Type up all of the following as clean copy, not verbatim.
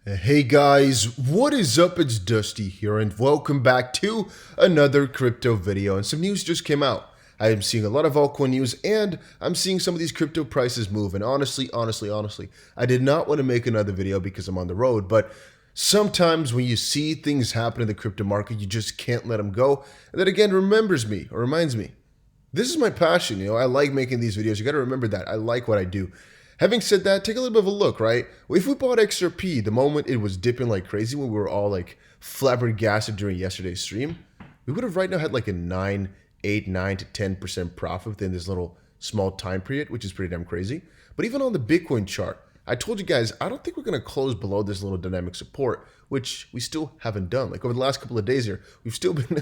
Hey guys, what is up? It's Dusty here and welcome back to another crypto video. And some news just came out. I am seeing a lot of altcoin news and I'm seeing some of these crypto prices move. And honestly, I did not want to make another video because I'm on the road, but sometimes when you see things happen in the crypto market, you just can't let them go. And that again reminds me, this is my passion. I like making these videos. You got to remember that. I like what I do. Having said that, take a little bit of a look, right? If we bought XRP the moment it was dipping like crazy when we were all like flabbergasted during yesterday's stream, we would have right now had like a 9 to 10% profit within this little small time period, which is pretty damn crazy. But even on the Bitcoin chart, I told you guys, I don't think we're going to close below this little dynamic support, which we still haven't done. Like over the last couple of days here, we've still been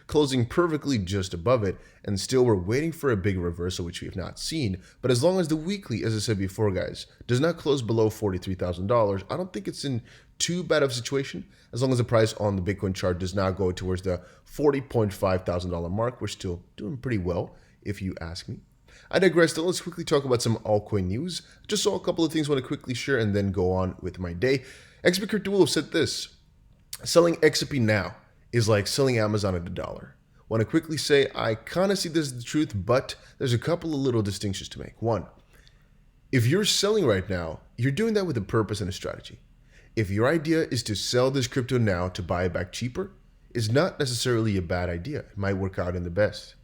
closing perfectly just above it, and still we're waiting for a big reversal, which we have not seen. But as long as the weekly, as I said before, guys, does not close below $43,000, I don't think it's in too bad of a situation. As long as the price on the Bitcoin chart does not go towards the $40.5 thousand mark, we're still doing pretty well, if you ask me. I digress, though. Let's quickly talk about some altcoin news. Just saw a couple of things I want to quickly share and then go on with my day. XP Crypto Wolf said this: selling XP now is like selling Amazon at $1. Want to quickly say I kind of see this as the truth, but there's a couple of little distinctions to make. One, if you're selling right now, you're doing that with a purpose and a strategy. If your idea is to sell this crypto now to buy it back cheaper, it's not necessarily a bad idea. It might work out in the best.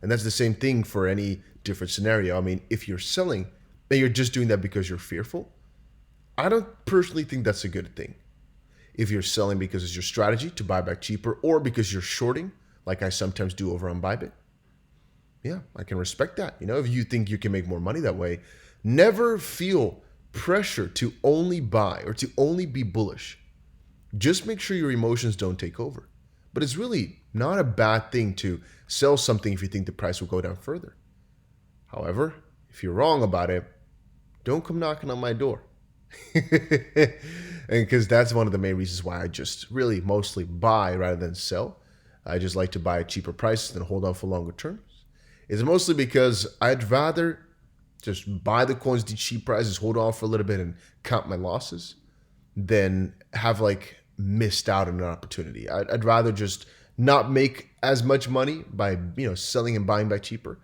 And that's the same thing for any different scenario. I mean, if you're selling and you're just doing that because you're fearful, I don't personally think that's a good thing. If you're selling because it's your strategy to buy back cheaper, or because you're shorting, like I sometimes do over on Bybit, yeah, I can respect that. If you think you can make more money that way, never feel pressure to only buy or to only be bullish. Just make sure your emotions don't take over. But it's really not a bad thing to sell something if you think the price will go down further. However, if you're wrong about it, don't come knocking on my door. And because that's one of the main reasons why I just really mostly buy rather than sell. I just like to buy at cheaper prices than hold on for longer terms. It's mostly because I'd rather just buy the coins at cheap prices, hold on for a little bit and count my losses, than have like missed out on an opportunity. I'd rather just not make as much money by selling and buying back cheaper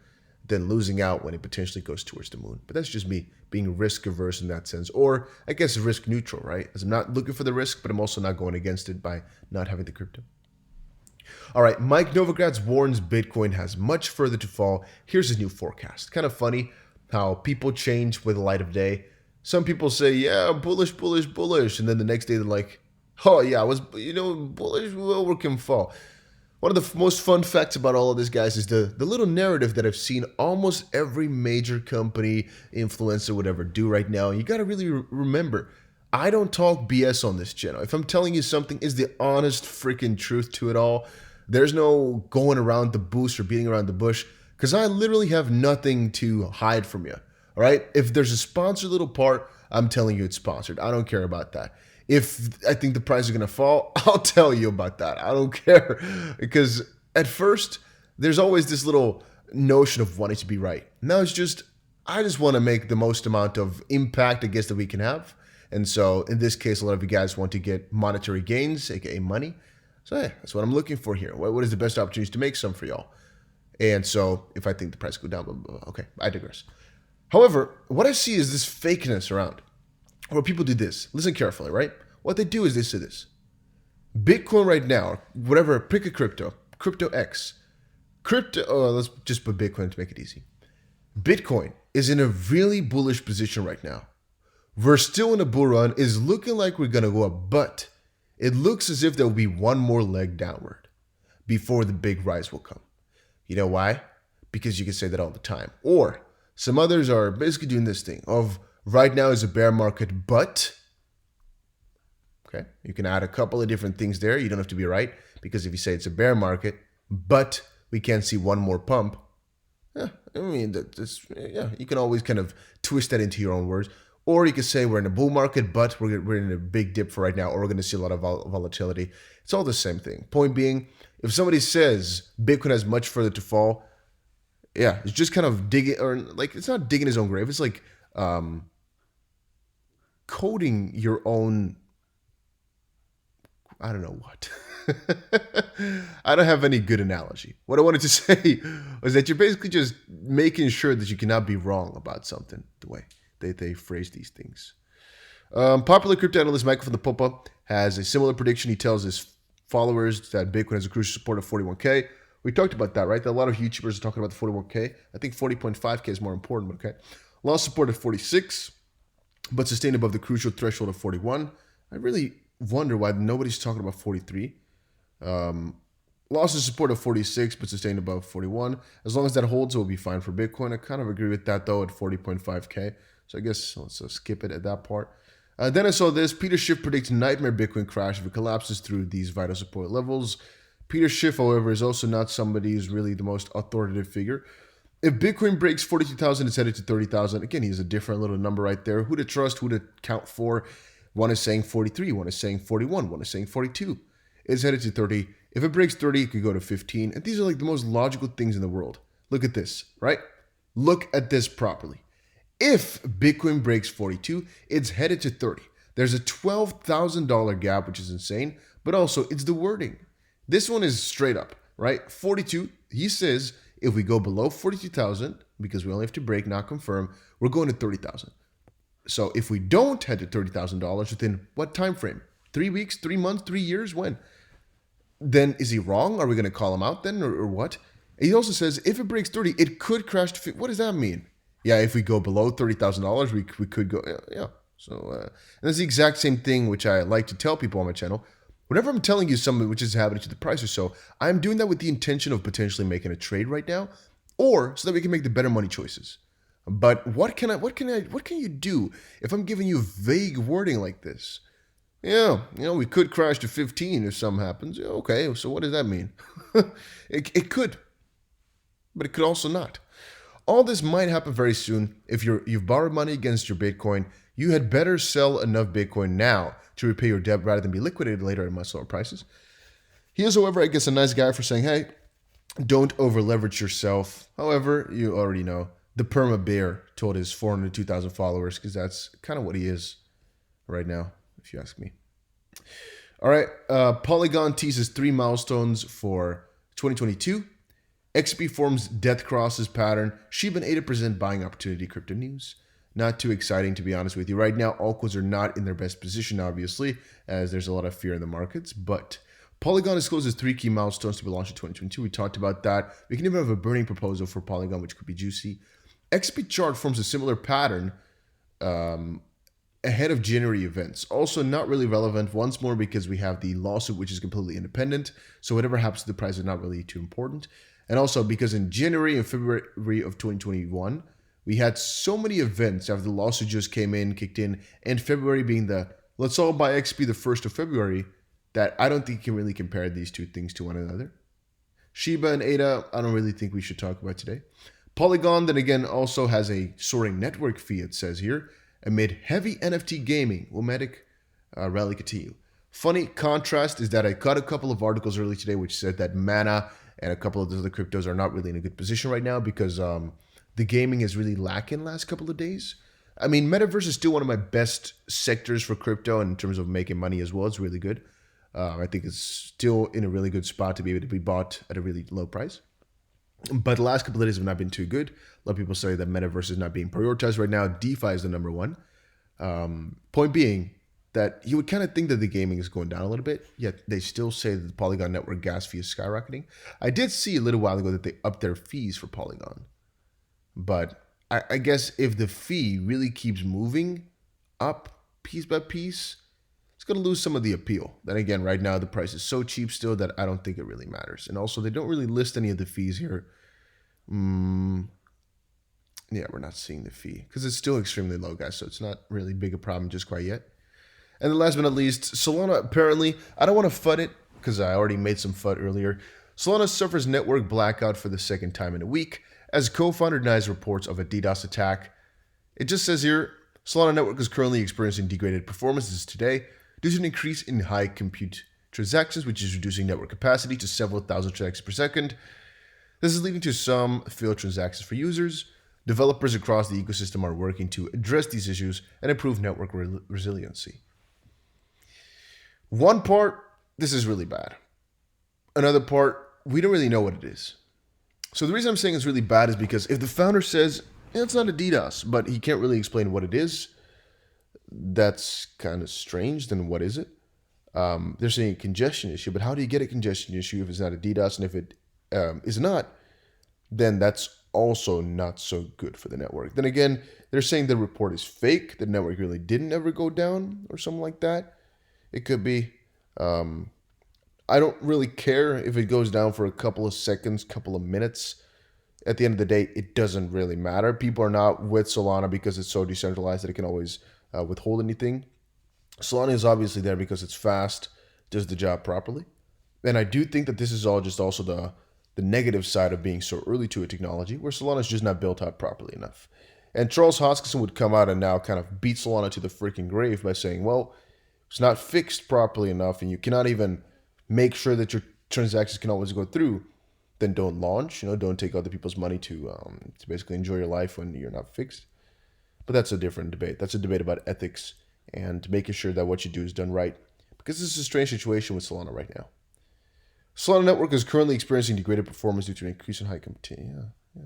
than losing out when it potentially goes towards the moon. But that's just me being risk averse in that sense, or I guess risk neutral, right? As I'm not looking for the risk, but I'm also not going against it by not having the crypto. All right, Mike Novogratz warns Bitcoin has much further to fall. Here's his new forecast. Kind of funny how people change with the light of day. Some people say, yeah, bullish, bullish, bullish. And then the next day they're like, oh yeah, I was, bullish, well, we can fall. One of the most fun facts about all of this, guys, is the little narrative that I've seen almost every major company, influencer, whatever, do right now. You got to really remember, I don't talk BS on this channel. If I'm telling you something, is the honest freaking truth to it all. There's no going around the bush or beating around the bush, because I literally have nothing to hide from you. All right? If there's a sponsored little part, I'm telling you it's sponsored. I don't care about that. If I think the price is going to fall, I'll tell you about that. I don't care. Because at first, there's always this little notion of wanting to be right. Now it's just, I just want to make the most amount of impact, I guess, that we can have. And so in this case, a lot of you guys want to get monetary gains, aka money. So yeah, that's what I'm looking for here. What is the best opportunities to make some for y'all? And so if I think the price go down, blah, blah, blah. Okay, I digress. However, what I see is this fakeness around. Where people do this. Listen carefully, right? What they do is they say this. Bitcoin right now, whatever, pick a crypto X. Let's just put Bitcoin to make it easy. Bitcoin is in a really bullish position right now. We're still in a bull run. It's looking like we're going to go up, but it looks as if there will be one more leg downward before the big rise will come. You know why? Because you can say that all the time. Or some others are basically doing this thing of right now is a bear market, but, okay, you can add a couple of different things there. You don't have to be right, because if you say it's a bear market, but we can't see one more pump, you can always kind of twist that into your own words. Or you could say we're in a bull market, but we're in a big dip for right now, or we're going to see a lot of volatility. It's all the same thing. Point being, if somebody says Bitcoin has much further to fall, yeah, it's just kind of digging, or like it's not digging his own grave. It's like coding your own I don't know what. I don't have any good analogy. What I wanted to say was that you're basically just making sure that you cannot be wrong about something, the way they phrase these things. Popular crypto analyst Michael from the Popa has a similar prediction. He tells his followers that Bitcoin has a crucial support of 41K. We talked about that, right? That a lot of YouTubers are talking about the 41K. I think 40.5K is more important, okay? Lost support at 46, but sustained above the crucial threshold of 41. I really wonder why nobody's talking about 43. Lost the support of 46, but sustained above 41. As long as that holds, it will be fine for Bitcoin. I kind of agree with that, though, at 40.5K. So I guess let's skip it at that part. Then I saw this. Peter Schiff predicts nightmare Bitcoin crash if it collapses through these vital support levels. Peter Schiff, however, is also not somebody who's really the most authoritative figure. If Bitcoin breaks 42,000, it's headed to 30,000. Again, he's a different little number right there. Who to trust, who to count for. One is saying 43, one is saying 41, one is saying 42. It's headed to 30. If it breaks 30, it could go to 15. And these are like the most logical things in the world. Look at this, right? Look at this properly. If Bitcoin breaks 42, it's headed to 30. There's a $12,000 gap, which is insane, but also it's the wording. This one is straight up, right? 42, he says, if we go below 42,000, because we only have to break, not confirm, we're going to 30,000. So if we don't head to $30,000 within what time frame? 3 weeks, 3 months, 3 years? When? Then is he wrong? Are we going to call him out then or what? He also says if it breaks 30, it could crash to 50. What does that mean? Yeah, if we go below $30,000, we could go, yeah. So and that's the exact same thing which I like to tell people on my channel. Whenever I'm telling you something which is happening to the price or so, I'm doing that with the intention of potentially making a trade right now, or so that we can make the better money choices. But what can you do if I'm giving you vague wording like this? Yeah, we could crash to 15 if something happens. Yeah, okay, so what does that mean? It could, but it could also not. All this might happen very soon. If you've borrowed money against your Bitcoin, you had better sell enough Bitcoin now to repay your debt rather than be liquidated later at much lower prices. He is, however, I guess, a nice guy for saying, hey, don't over leverage yourself. However, you already know. The Perma Bear told his 402,000 followers, because that's kind of what he is right now, if you ask me. All right, Polygon teases 3 milestones for 2022. XP forms death crosses pattern. Shiba and 80% buying opportunity. Crypto news. Not too exciting, to be honest with you. Right now, altcoins are not in their best position, obviously, as there's a lot of fear in the markets. But Polygon discloses 3 key milestones to be launched in 2022. We talked about that. We can even have a burning proposal for Polygon, which could be juicy. XP chart forms a similar pattern ahead of January events. Also not really relevant once more because we have the lawsuit, which is completely independent. So whatever happens to the price is not really too important. And also because in January and February of 2021, we had so many events after the lawsuit just kicked in, and February being the let's all buy XP the 1st of February, that I don't think you can really compare these two things to one another. Shiba and ADA, I don't really think we should talk about today. Polygon, then again, also has a soaring network fee, it says here, amid heavy NFT gaming. Womatic rally continue. Funny contrast is that I caught a couple of articles earlier today which said that Mana and a couple of the other cryptos are not really in a good position right now because the gaming is really lacking last couple of days. I mean, Metaverse is still one of my best sectors for crypto in terms of making money as well. It's really good. I think it's still in a really good spot to be able to be bought at a really low price. But the last couple of days have not been too good. A lot of people say that Metaverse is not being prioritized right now. DeFi is the number one. Point being that you would kind of think that the gaming is going down a little bit, yet they still say that the Polygon network gas fee is skyrocketing. I did see a little while ago that they upped their fees for Polygon. But I guess if the fee really keeps moving up piece by piece, it's going to lose some of the appeal. Then again, right now the price is so cheap still that I don't think it really matters. And also they don't really list any of the fees here. Yeah, we're not seeing the fee because it's still extremely low, guys. So it's not really big a problem just quite yet. And then last but not least, Solana apparently, I don't want to FUD it because I already made some FUD earlier. Solana suffers network blackout for the 2nd time in a week as co-founder denies reports of a DDoS attack. It just says here, Solana network is currently experiencing degraded performances today due to an increase in high compute transactions, which is reducing network capacity to several thousand transactions per second. This is leading to some failed transactions for users. Developers across the ecosystem are working to address these issues and improve network resiliency. One part this is really bad. Another part, we don't really know what it is. So the reason I'm saying it's really bad is because if the founder says, yeah, it's not a DDoS, but he can't really explain what it is, that's kind of strange. Then what is it? They're saying a congestion issue, but how do you get a congestion issue if it's not a DDoS? And if it is not, then that's also not so good for the network. Then again, they're saying the report is fake. The network really didn't ever go down or something like that. It could be. I don't really care if it goes down for a couple of seconds, couple of minutes. At the end of the day, it doesn't really matter. People are not with Solana because it's so decentralized that it can always withhold anything. Solana is obviously there because it's fast, does the job properly. And I do think that this is all just also the negative side of being so early to a technology where Solana is just not built out properly enough. And Charles Hoskinson would come out and now kind of beat Solana to the freaking grave by saying, well, it's not fixed properly enough and you cannot even make sure that your transactions can always go through. Then don't launch, don't take other people's money to basically enjoy your life when you're not fixed. But that's a different debate. That's a debate about ethics and making sure that what you do is done right. Because this is a strange situation with Solana right now. Solana network is currently experiencing degraded performance due to an increase in high competition. Yeah.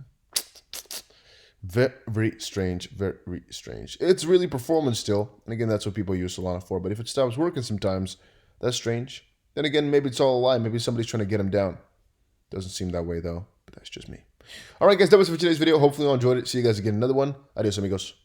Very strange, very strange. It's really performance still. And again, that's what people use Solana for. But if it stops working sometimes, that's strange. Then again, maybe it's all a lie. Maybe somebody's trying to get him down. Doesn't seem that way though, but that's just me. All right, guys, that was it for today's video. Hopefully you all enjoyed it. See you guys again in another one. Adios, amigos.